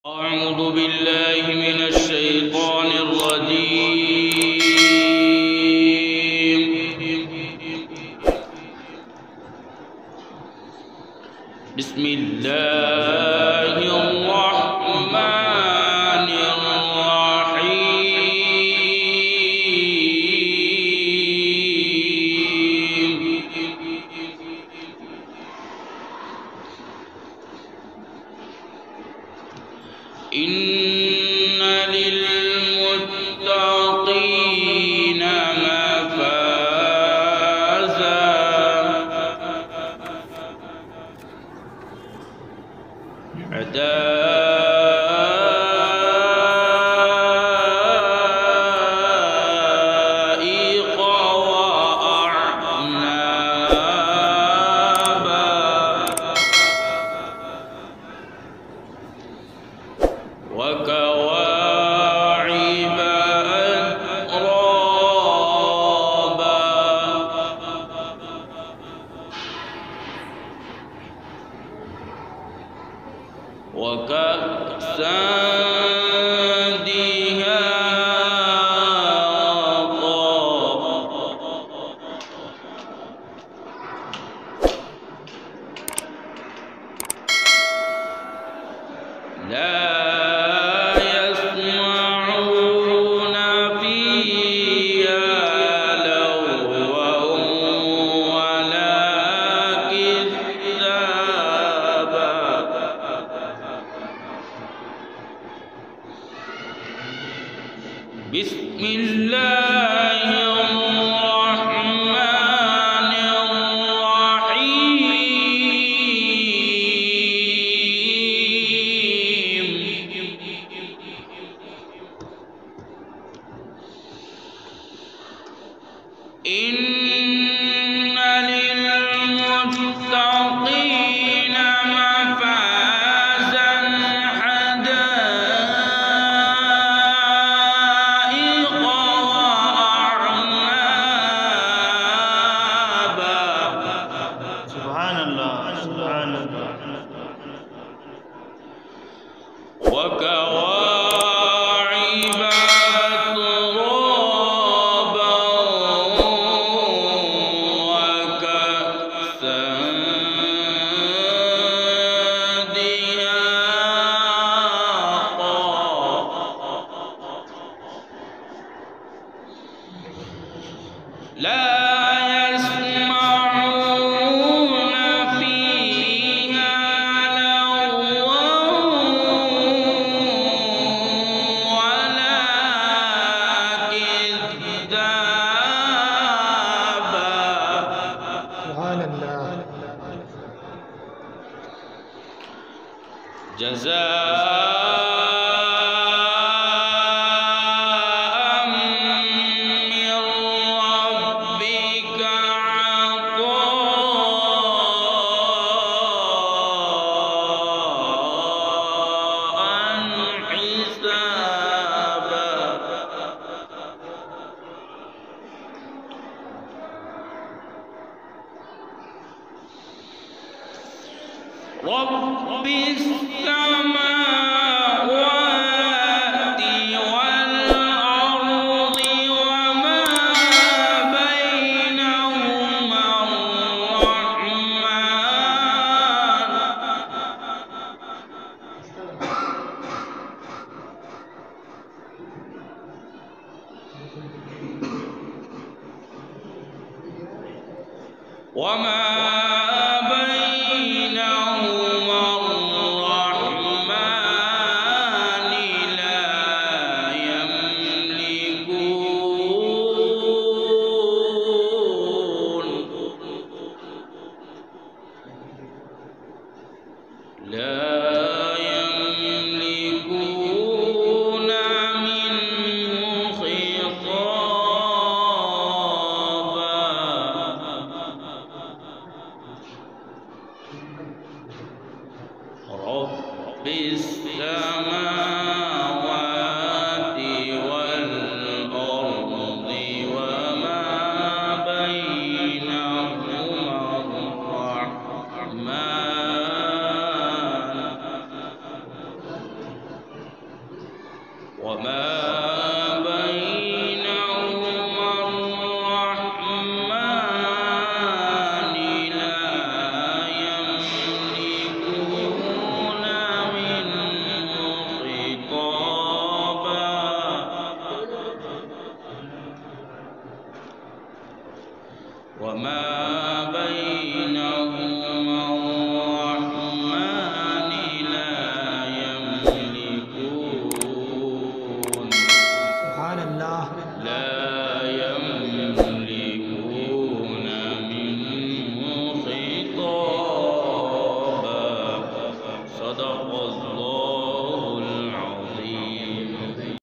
أعوذ بالله من الشيطان الرجيم. بسم الله الرحمن الرحيم. إن للمتقين مفازا حدائق وأعنابا وكواعب أترابا وكأسا دهاقا لا يسمعون فيها لغوا ولا كذابا بسم الله الرحمن الرحيم. إن للمتقين مفازا حدائق وأعنابا. سبحان الله سبحان الله. وكواعب أترابا وكأسا دهاقا لا يسمعون فيها لغوا ولا كذابا. سبحان الله. جزاء من ربك عطاء حسابا. رب السماوات والأرض وما بينهما الرحمن وما بينهما الرحمن لا يملكون منه خطابا. رب السماوات والأرض وما بينهما الرحمن وما بينهما الرحمن لا يملكون سبحان الله. لا